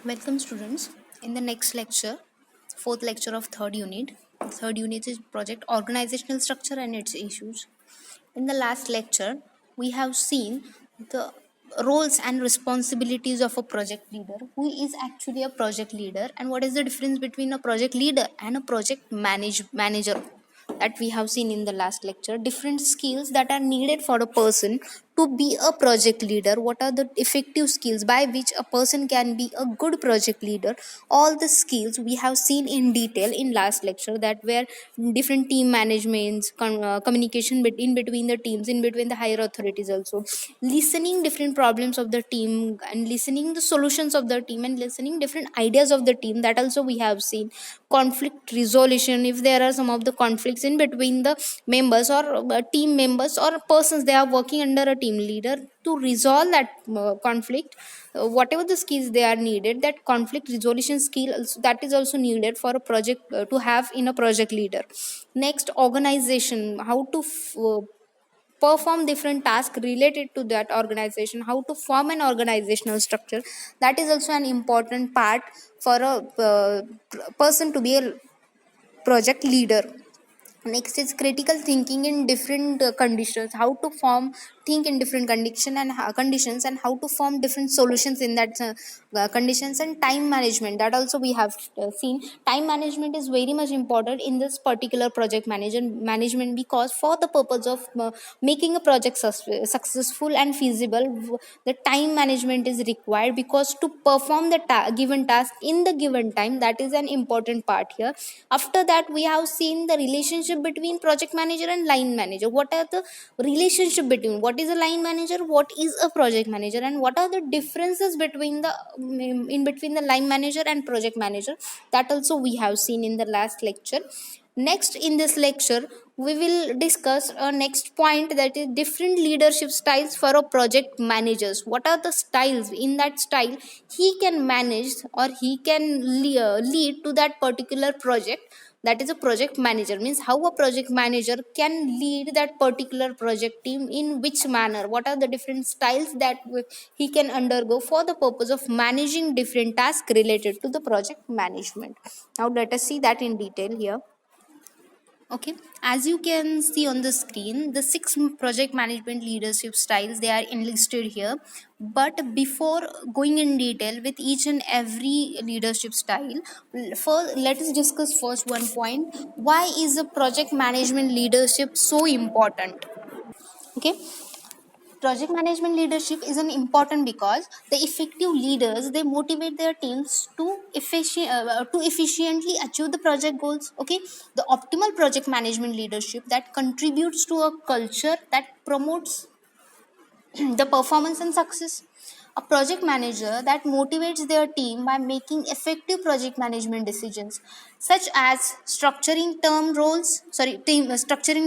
Welcome students. In the next lecture, fourth lecture of third unit. Third unit is project organizational structure and its issues. In the last lecture, we have seen the roles and responsibilities of a project leader. Who is actually a project leader and what is the difference between a project leader and a project manager? That we have seen in the last lecture. Different skills that are needed for a person to be a project leader. What are the effective skills by which a person can be a good project leader? All the skills we have seen in detail in last lecture, that were different team managements, communication in between the teams, in between the higher authorities, also listening different problems of the team and listening the solutions of the team and listening different ideas of the team. That also we have seen. Conflict resolution, if there are some of the conflicts in between the members or team members or persons, they are working under a team leader to resolve that conflict. Whatever the skills they are needed, that conflict resolution skill also, that is also needed for a project to have in a project leader. Next, organization, how to perform different tasks related to that organization, how to form an organizational structure. That is also an important part for a person to be a project leader. Next is critical thinking in different conditions, how to form think in different conditions and how to form different solutions in that conditions. And time management, that also we have seen. Time management is very much important in this particular project management, because for the purpose of making a project successful and feasible, the time management is required, because to perform the given task in the given time, that is an important part here. After that, we have seen the relationship between project manager and line manager. What are the relationship between, what is a line manager, what is a project manager, and what are the differences between the in between the line manager and project manager? That also we have seen in the last lecture. Next, in this lecture, we will discuss a next point, that is different leadership styles for a project managers. What are the styles? In that style, he can manage or he can lead to that particular project. That is a project manager, means how a project manager can lead that particular project team, in which manner, what are the different styles that he can undergo for the purpose of managing different tasks related to the project management. Now let us see that in detail here. Okay, as you can see on the screen, the six project management leadership styles, they are enlisted here. But before going in detail with each and every leadership style, first let us discuss first one point: why is the project management leadership so important? Okay, project management leadership is an important because the effective leaders, they motivate their teams to efficiently achieve the project goals. Okay, the optimal project management leadership that contributes to a culture that promotes the performance and success. A project manager that motivates their team by making effective project management decisions, such as structuring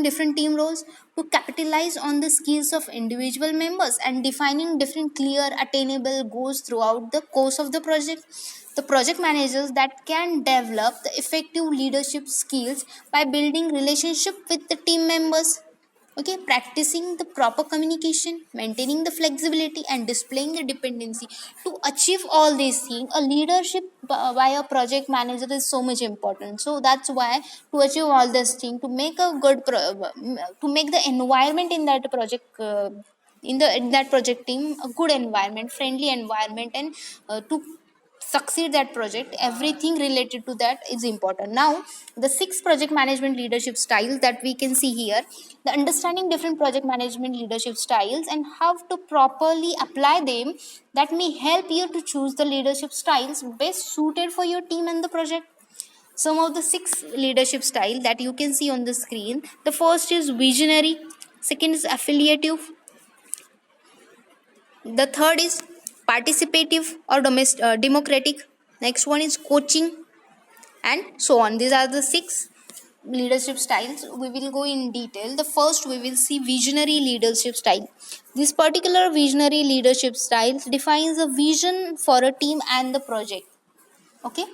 different team roles to capitalize on the skills of individual members and defining different clear, attainable goals throughout the course of the project. The project managers that can develop the effective leadership skills by building relationship with the team members. Okay, practicing the proper communication, maintaining the flexibility, and displaying the dependency. To achieve all these things, a leadership by a project manager is so much important. So that's why, to achieve all this thing, to make a to make the environment in that project in that project team a good environment, friendly environment, and to succeed that project, everything related to that is important. Now, the six project management leadership styles that we can see here, the understanding different project management leadership styles and how to properly apply them, that may help you to choose the leadership styles best suited for your team and the project. Some of the six leadership style that you can see on the screen: the first is visionary, second is affiliative, the third is participative or democratic, next one is coaching, and so on. These are the six leadership styles. We will go in detail. The first, we will see visionary leadership style. This particular visionary leadership style defines a vision for a team and the project. Okay,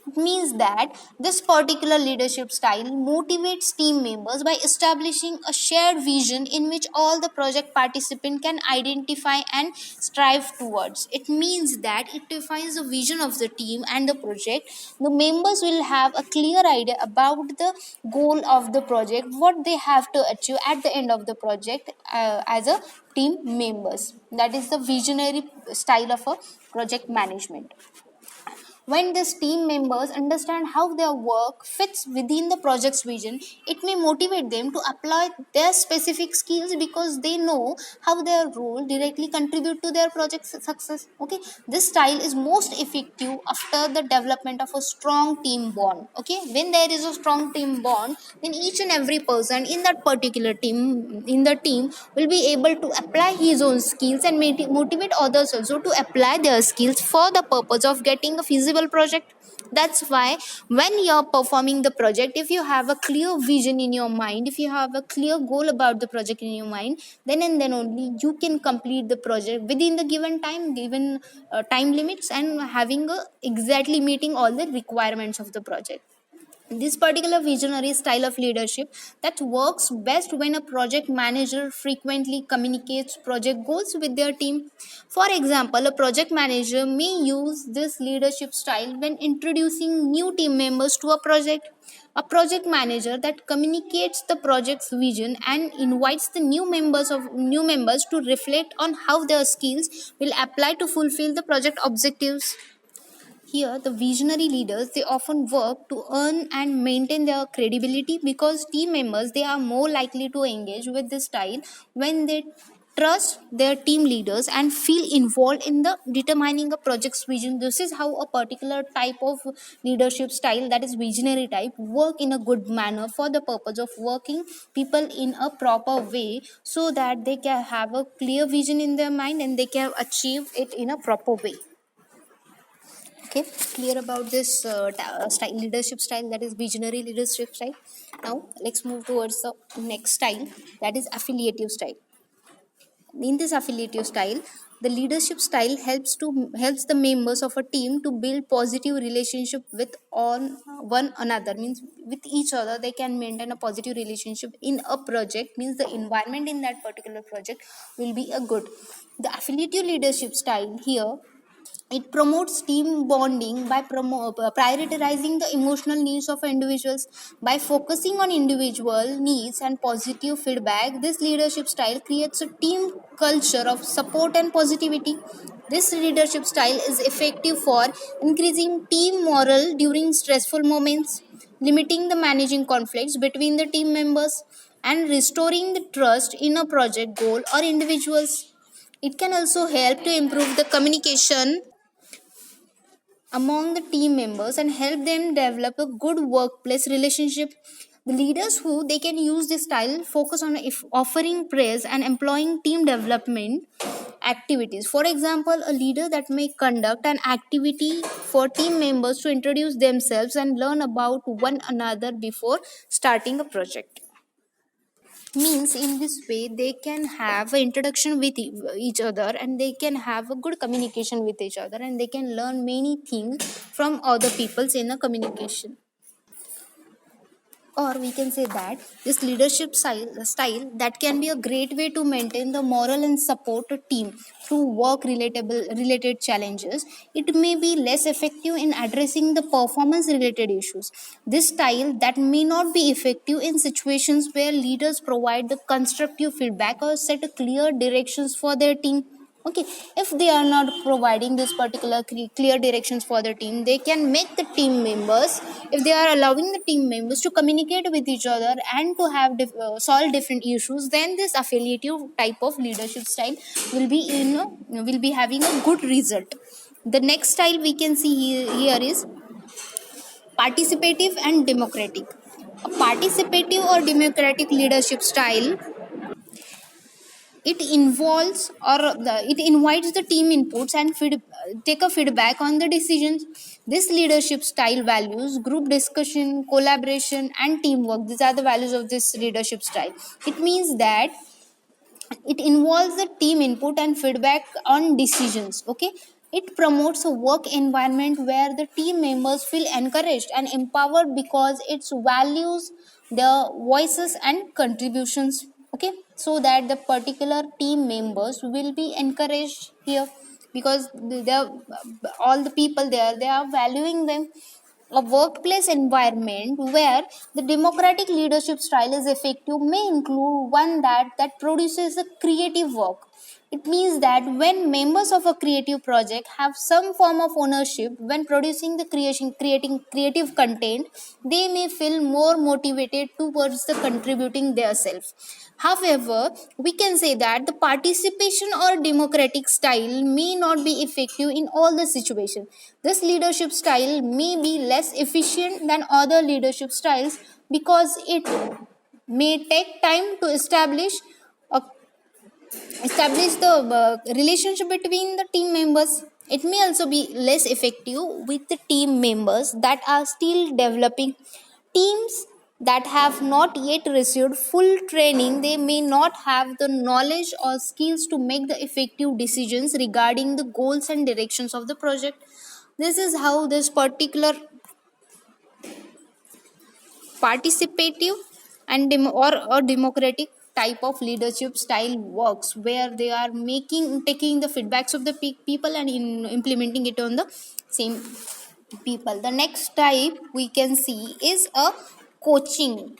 It means that this particular leadership style motivates team members by establishing a shared vision in which all the project participants can identify and strive towards. It means that it defines the vision of the team and the project. The members will have a clear idea about the goal of the project, what they have to achieve at the end of the project as a team members. That is the visionary style of a project management. When these team members understand how their work fits within the project's vision, it may motivate them to apply their specific skills because they know how their role directly contribute to their project's success. Okay, this style is most effective after the development of a strong team bond. Okay, when there is a strong team bond, then each and every person in that particular team will be able to apply his own skills and motivate others also to apply their skills for the purpose of getting a feasible project. That's why when you're performing the project, if you have a clear vision in your mind, if you have a clear goal about the project in your mind, then and then only you can complete the project within the given time limits, and having a exactly meeting all the requirements of the project. This particular visionary style of leadership that works best when a project manager frequently communicates project goals with their team. For example, a project manager may use this leadership style when introducing new team members to a project. A project manager that communicates the project's vision and invites the new members to reflect on how their skills will apply to fulfill the project objectives. Here, the visionary leaders they often work to earn and maintain their credibility because team members they are more likely to engage with this style when they trust their team leaders and feel involved in the determining a project's vision. This is how a particular type of leadership style, that is visionary type, work in a good manner for the purpose of working people in a proper way so that they can have a clear vision in their mind and they can achieve it in a proper way. Okay, clear about this style, leadership style, that is visionary leadership style. Now let's move towards the next style, that is affiliative style. In this affiliative style, the leadership style helps the members of a team to build positive relationship with on one another, means with each other they can maintain a positive relationship in a project, means the environment in that particular project will be a good. The affiliative leadership style here, it promotes team bonding by prioritizing the emotional needs of individuals. By focusing on individual needs and positive feedback, this leadership style creates a team culture of support and positivity. This leadership style is effective for increasing team morale during stressful moments, limiting the managing conflicts between the team members, and restoring the trust in a project goal or individuals. It can also help to improve the communication among the team members and help them develop a good workplace relationship. The leaders who they can use this style focus on if offering praise and employing team development activities. For example, a leader that may conduct an activity for team members to introduce themselves and learn about one another before starting a project. Means in this way they can have an introduction with each other and they can have a good communication with each other and they can learn many things from other peoples in a communication. Or we can say that this style that can be a great way to maintain the moral and support a team through work related challenges. It may be less effective in addressing the performance related issues. This style that may not be effective in situations where leaders provide the constructive feedback or set a clear directions for their team. Okay, if they are not providing this particular clear directions for the team, they can make the team members, if they are allowing the team members to communicate with each other and to have solve different issues, then this affiliative type of leadership style will be will be having a good result. The next style we can see here is participative and democratic. A participative or democratic leadership style, it involves or it invites the team inputs and take a feedback on the decisions. This leadership style values group discussion, collaboration and teamwork. These are the values of this leadership style. It means that it involves the team input and feedback on decisions. Okay, It promotes a work environment where the team members feel encouraged and empowered because it values their voices and contributions. Okay, so that the particular team members will be encouraged here because all the people there, they are valuing them. A workplace environment where the democratic leadership style is effective may include one that produces a creative work. It means that when members of a creative project have some form of ownership when producing the creating creative content, they may feel more motivated towards the contributing themselves. However, we can say that the participation or democratic style may not be effective in all the situations. This leadership style may be less efficient than other leadership styles because it may take time to a establish the relationship between the team members. It may also be less effective with the team members that are still developing. Teams that have not yet received full training, they may not have the knowledge or skills to make the effective decisions regarding the goals and directions of the project. This is how this particular participative and or democratic type of leadership style works, where they are taking the feedbacks of the people and implementing it on the same people. The next type we can see is a coaching.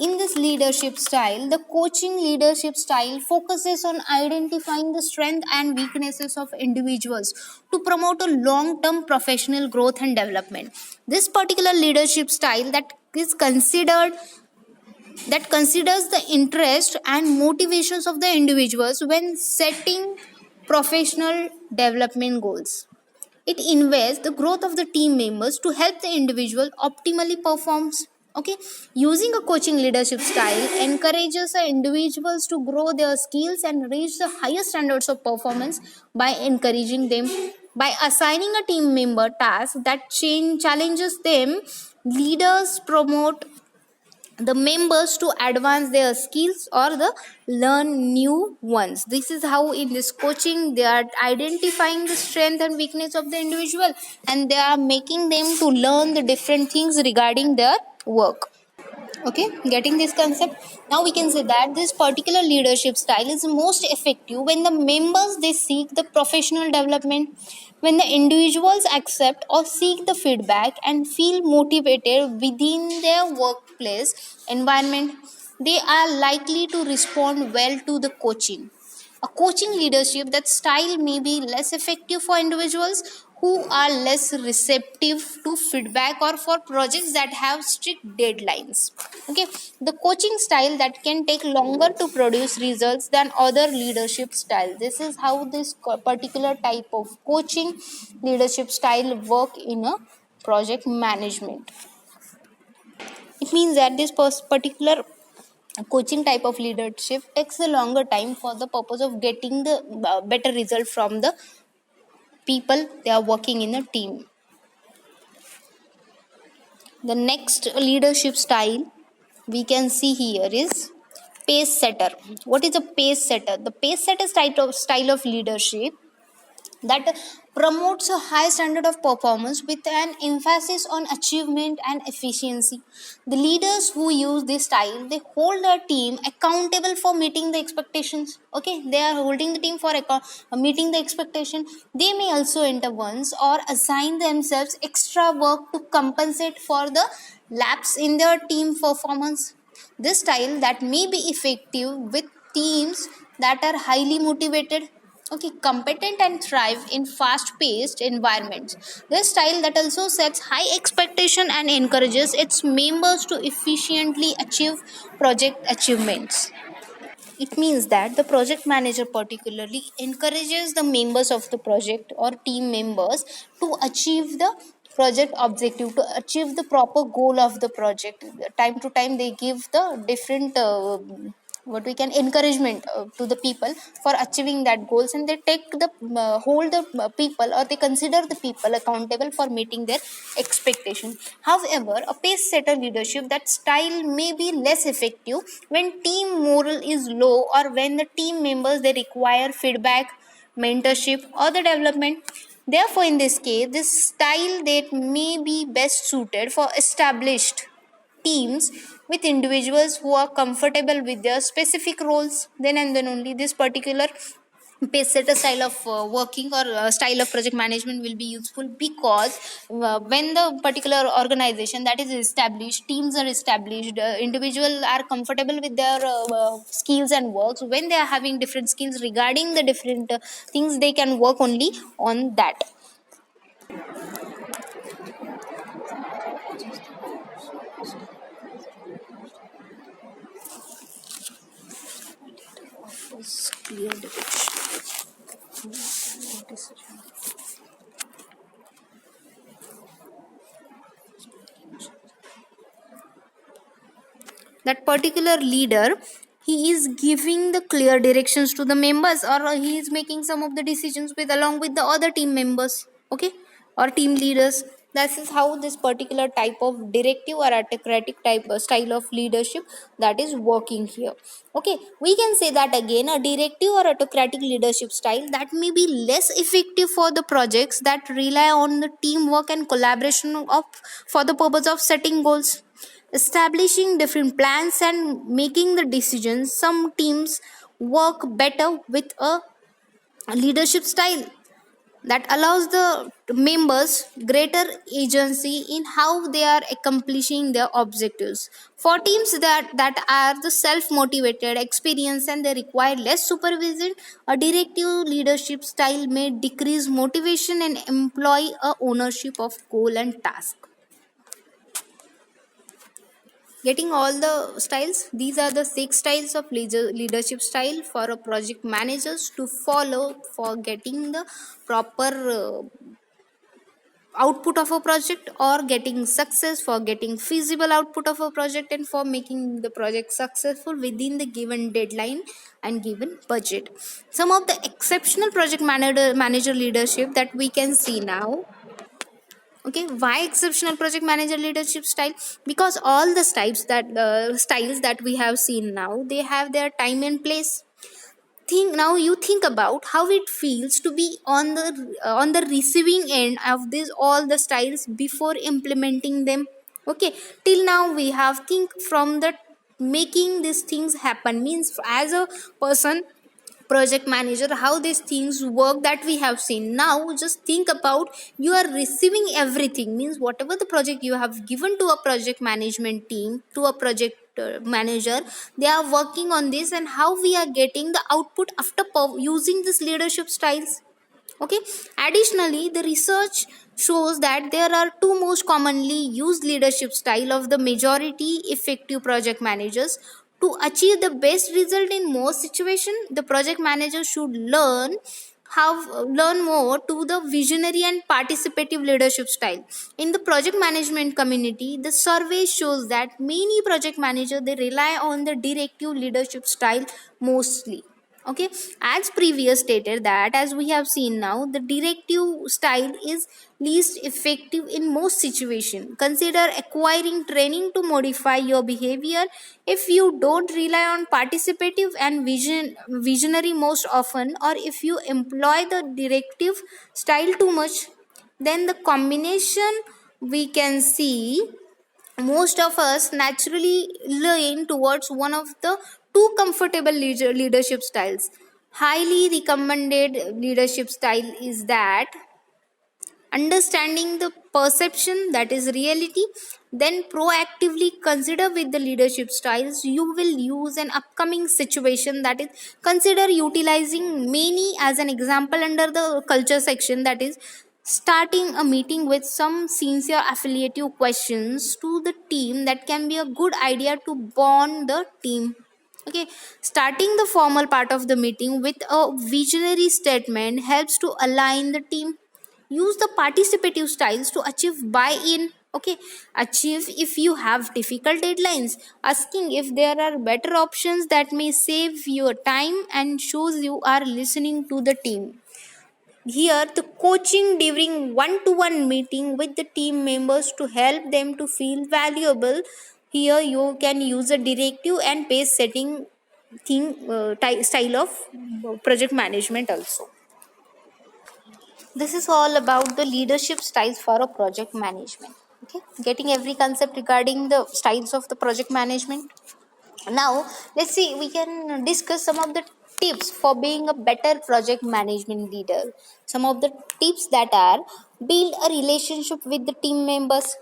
In this leadership style, the coaching leadership style focuses on identifying the strength and weaknesses of individuals to promote a long-term professional growth and development. This particular leadership style is considered that considers the interest and motivations of the individuals when setting professional development goals. It invests the growth of the team members to help the individual optimally performs. Okay, using a coaching leadership style encourages the individuals to grow their skills and reach the highest standards of performance by encouraging them. By assigning a team member task that challenges them, leaders promote the members to advance their skills or the learn new ones. This is how in this coaching they are identifying the strength and weakness of the individual, and they are making them to learn the different things regarding their work. Okay, getting this concept. Now we can say that this particular leadership style is most effective when the members they seek the professional development. When the individuals accept or seek the feedback and feel motivated within their workplace environment, they are likely to respond well to the coaching. A coaching leadership that style may be less effective for individuals who are less receptive to feedback or for projects that have strict deadlines. Okay, the coaching style that can take longer to produce results than other leadership style. This is how this particular type of coaching leadership style work in a project management. It means that this particular coaching type of leadership takes a longer time for the purpose of getting the better result from the people they are working in a team. The next leadership style we can see here is pace setter. What is a pace setter? The pace setter style of leadership that promotes a high standard of performance with an emphasis on achievement and efficiency. The leaders who use this style, they hold their team accountable for meeting the expectations. Okay, they are holding the team for meeting the expectation. They may also intervene or assign themselves extra work to compensate for the lapse in their team performance. This style that may be effective with teams that are highly motivated, okay, competent and thrive in fast paced environments. This style that also sets high expectation and encourages its members to efficiently achieve project achievements. It means that the project manager particularly encourages the members of the project or team members to achieve the project objective, to achieve the proper goal of the project. Time to time they give the different what we can encouragement to the people for achieving that goals, and they take the hold the people, or they consider the people accountable for meeting their expectation. However, a pace setter leadership that style may be less effective when team morale is low or when the team members they require feedback mentorship, or the development. Therefore, in this case, this style that may be best suited for established teams with individuals who are comfortable with their specific roles. Then and then only this particular set a style of working or style of project management will be useful, because when the particular organization that is established, teams are established, individuals are comfortable with their skills and works. When they are having different skills regarding the different things, they can work only on that. Clear direction. That particular leader, he is giving the clear directions to the members, or he is making some of the decisions with along with the other team members, okay, or team leaders. This is how this particular type of directive or autocratic type style of leadership that is working here. Okay, we can say that again, a directive or autocratic leadership style that may be less effective for the projects that rely on the teamwork and collaboration of for the purpose of setting goals, establishing different plans, and making the decisions. Some teams work better with a leadership style that allows the members greater agency in how they are accomplishing their objectives. For teams that are the self motivated, experienced, and they require less supervision, a directive leadership style may decrease motivation and employ a ownership of goal and task. Getting all the styles, these are the 6 styles of leadership style for a project managers to follow for getting the proper output of a project, or getting success, for getting feasible output of a project, and for making the project successful within the given deadline and given budget. Some of the exceptional project manager leadership that we can see now. Okay, why exceptional project manager leadership style? Because all the styles that we have seen now, they have their time and place. Think now, you think about how it feels to be on the receiving end of this all the styles before implementing them. Okay, till now we have think from the making these things happen, means as a person, project manager, how these things work that we have seen. Now just think about, you are receiving everything, means whatever the project you have given to a project management team, to a project manager, they are working on this, and how we are getting the output after using this leadership styles. Okay, additionally, the research shows that there are two most commonly used leadership style of the majority effective project managers. To achieve the best result in most situations, the project manager should learn more to the visionary and participative leadership style. In the project management community, the survey shows that many project managers, they rely on the directive leadership style mostly. Okay, as previous stated, that as we have seen now, the directive style is least effective in most situations. Consider acquiring training to modify your behavior. If you don't rely on participative and visionary most often, or if you employ the directive style too much, then the combination we can see, most of us naturally lean towards one of the two comfortable leadership styles. Highly recommended leadership style is that understanding the perception, that is reality, then proactively consider with the leadership styles you will use an upcoming situation, that is consider utilizing many as an example under the culture section, that is starting a meeting with some sincere affiliative questions to the team, that can be a good idea to bond the team. Okay, starting the formal part of the meeting with a visionary statement helps to align the team. Use the participative styles to achieve buy-in. Okay, achieve if you have difficult deadlines, asking if there are better options that may save your time and shows you are listening to the team. Here, the coaching during one-to-one meeting with the team members to help them to feel valuable. Here, you can use a directive and pace setting style of project management also. This is all about the leadership styles for a project management. Okay, getting every concept regarding the styles of the project management. Now, let's see, we can discuss some of the tips for being a better project management leader. Some of the tips that are: build a relationship with the team members.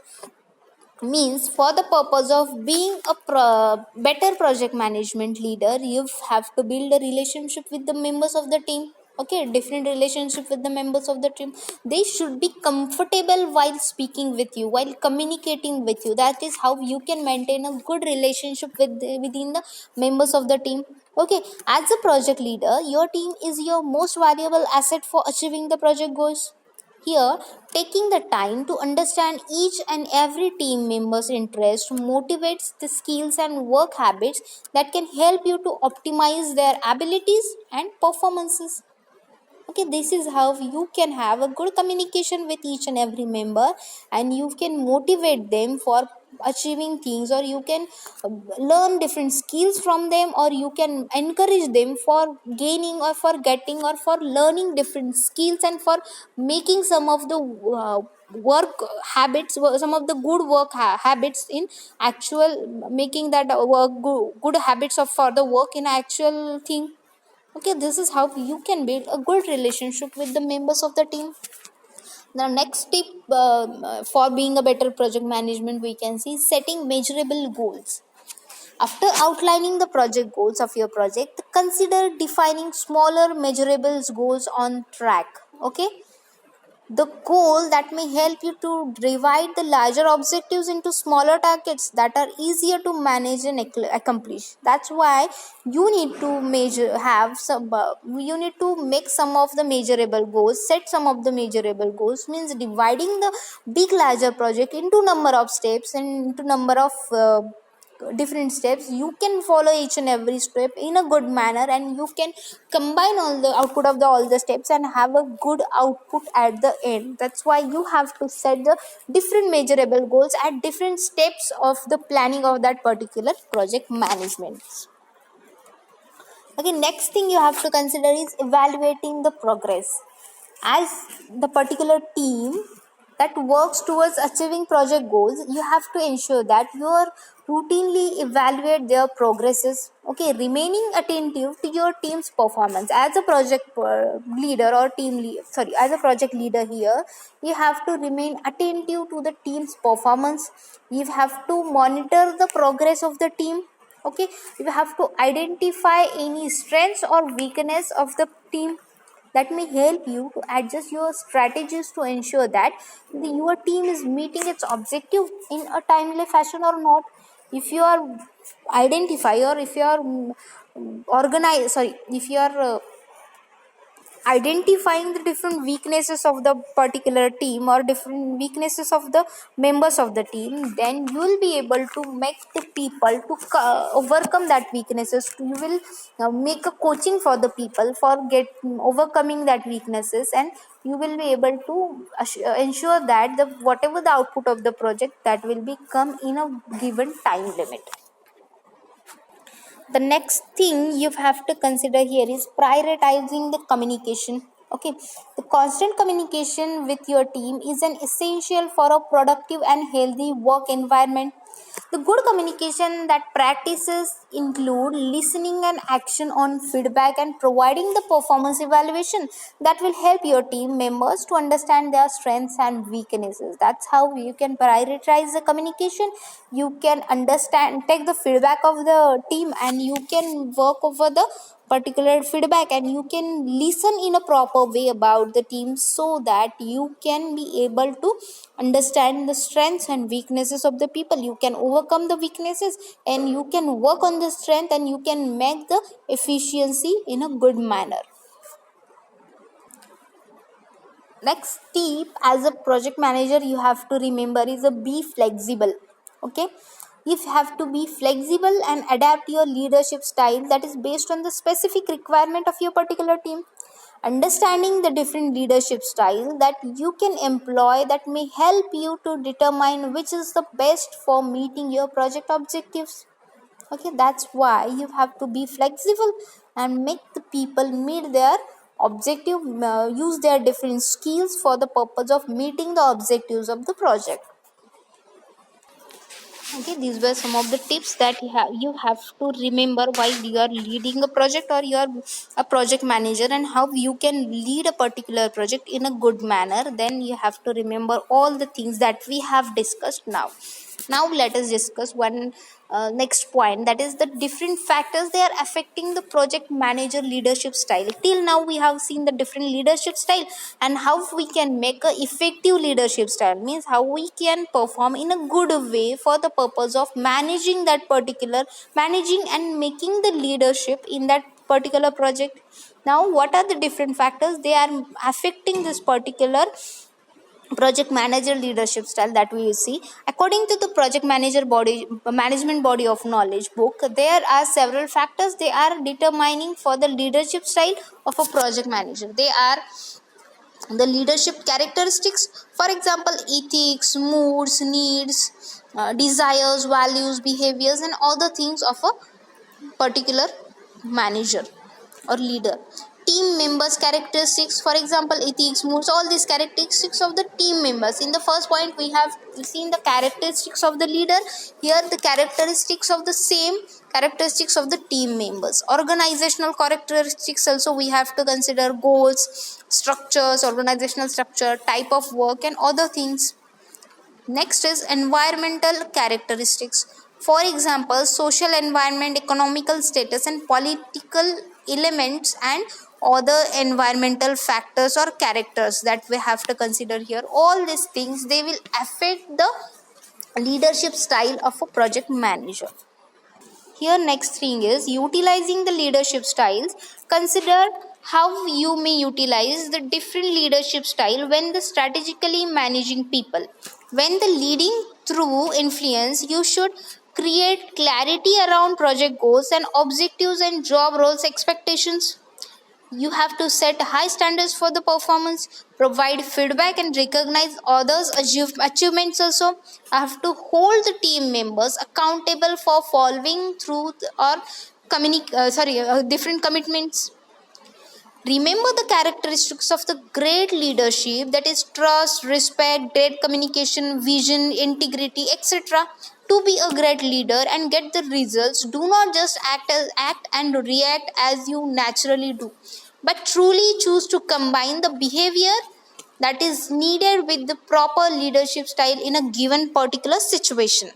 Means, for the purpose of being a better project management leader, you have to build a relationship with the members of the team. Okay, different relationship with the members of the team. They should be comfortable while speaking with you, while communicating with you. That is how you can maintain a good relationship within the members of the team. Okay, as a project leader, your team is your most valuable asset for achieving the project goals. Here, taking the time to understand each and every team member's interest motivates the skills and work habits that can help you to optimize their abilities and performances. Okay, this is how you can have a good communication with each and every member, and you can motivate them for achieving things, or you can learn different skills from them, or you can encourage them for gaining or for getting or for learning different skills, and for making some of the work habits, some of the good work habits in actual, making that work good habits of for the work in actual thing. Okay, this is how you can build a good relationship with the members of the team. The next tip for being a better project management, we can see setting measurable goals. After outlining the project goals of your project, consider defining smaller measurable goals on track. Okay, the goal that may help you to divide the larger objectives into smaller targets that are easier to manage and accomplish. That's why you need to measure have some you need to make some of the measurable goals, set some of the measurable goals. Means dividing the big larger project into number of steps and into number of different steps. You can follow each and every step in a good manner, and you can combine all the output of all the steps and have a good output at the end. That's why you have to set the different measurable goals at different steps of the planning of that particular project management. Okay, next thing you have to consider is evaluating the progress. As the particular team that works towards achieving project goals, you have to ensure that you are routinely evaluate their progresses. Okay, remaining attentive to your team's performance. As a project leader or as a project leader here, you have to remain attentive to the team's performance. You have to monitor the progress of the team. Okay, you have to identify any strengths or weakness of the team that may help you to adjust your strategies to ensure that your team is meeting its objective in a timely fashion or not. If you are identify, or if you are organize sorry if you are identifying the different weaknesses of the particular team or different weaknesses of the members of the team, then you will be able to make the people to overcome that weaknesses. You will make a coaching for the people for get overcoming that weaknesses, and you will be able to ensure that the whatever the output of the project, that will be come in a given time limit. The next thing you have to consider here is prioritizing the communication. Okay, the constant communication with your team is an essential for a productive and healthy work environment. The good communication that practices include listening and action on feedback and providing the performance evaluation that will help your team members to understand their strengths and weaknesses. That's how you can prioritize the communication. You can understand, take the feedback of the team, and you can work over the particular feedback, and you can listen in a proper way about the team, so that you can be able to understand the strengths and weaknesses of the people. You can overcome the weaknesses, and you can work on the strength, and you can make the efficiency in a good manner. Next tip, as a project manager, you have to remember is a be flexible. Okay, you have to be flexible and adapt your leadership style that is based on the specific requirement of your particular team. Understanding the different leadership style that you can employ, that may help you to determine which is the best for meeting your project objectives. Okay, that's why you have to be flexible and make the people meet their objective, use their different skills for the purpose of meeting the objectives of the project. Okay, these were some of the tips that you have to remember while you are leading a project or you are a project manager, and how you can lead a particular project in a good manner. Then you have to remember all the things that we have discussed now. Now let us discuss one next point, that is the different factors they are affecting the project manager leadership style. Till now we have seen the different leadership style and how we can make a effective leadership style, means how we can perform in a good way for the purpose of managing that particular, managing and making the leadership in that particular project. Now what are the different factors they are affecting this particular project manager leadership style that we see? According to the project manager body management body of knowledge book, there are several factors they are determining for the leadership style of a project manager. They are the leadership characteristics, for example ethics, moods, needs, desires, values, behaviors, and other things of a particular manager or leader. Team members characteristics, for example ethics, moods, all these characteristics of the team members. In the first point we have seen the characteristics of the leader. Here the characteristics of the same characteristics of the team members. Organizational characteristics also we have to consider: goals, structures, organizational structure, type of work, and other things. Next is environmental characteristics. For example, social environment, economical status, and political elements, and other environmental factors or characters that we have to consider here. All these things they will affect the leadership style of a project manager. Here next thing is utilizing the leadership styles. Consider how you may utilize the different leadership style when the strategically managing people. When the leading through influence, you should create clarity around project goals and objectives and job roles expectations. You have to set high standards for the performance, provide feedback, and recognize others achievements. Also have to hold the team members accountable for following through or different commitments. Remember the characteristics of the great leadership, that is trust, respect, great communication, vision, integrity, etc. To be a great leader and get the results, do not just act and react as you naturally do, but truly choose to combine the behavior that is needed with the proper leadership style in a given particular situation.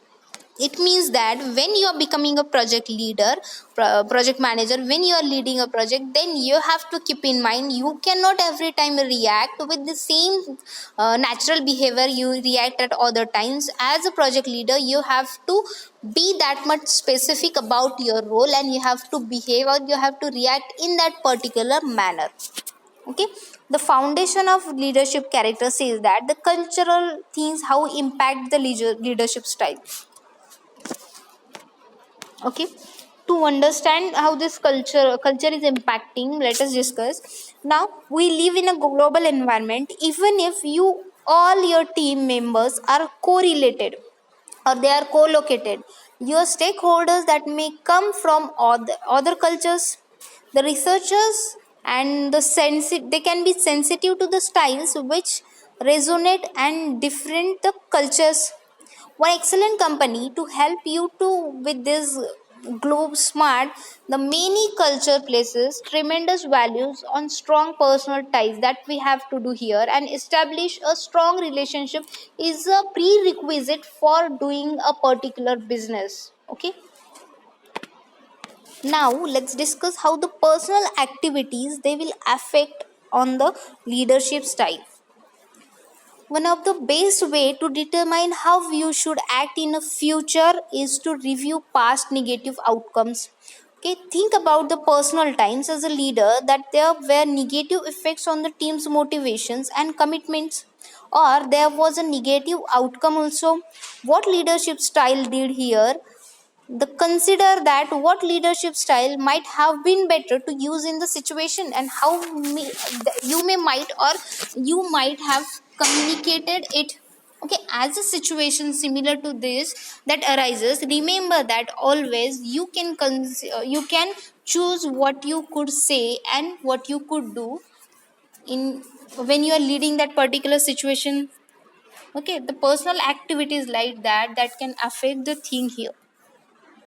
It means that when you are becoming a project leader, project manager, when you are leading a project, then you have to keep in mind you cannot every time react with the same natural behavior you react at other times. As a project leader, you have to be that much specific about your role, and you have to behave or you have to react in that particular manner. Okay, the foundation of leadership character says that the cultural things how impact the leadership style. Okay, to understand how this culture is impacting, let us discuss. Now we live in a global environment. Even if you all your team members are correlated or they are co-located, your stakeholders that may come from other cultures, the researchers and they can be sensitive to the styles which resonate and different the cultures. One excellent company to help you to with this globe smart, the many culture places tremendous values on strong personal ties that we have to do here, and establish a strong relationship is a prerequisite for doing a particular business. Okay, now let's discuss how the personal activities they will affect on the leadership style. One of the best way to determine how you should act in the future is to review past negative outcomes. Okay, think about the personal times as a leader that there were negative effects on the team's motivations and commitments, or there was a negative outcome also. What leadership style did here? The consider that what leadership style might have been better to use in the situation, and how you may might or you might have communicated it. Okay, as a situation similar to this that arises, remember that always you can choose what you could say and what you could do, in when you are leading that particular situation. Okay, the personal activities like that can affect the thing here.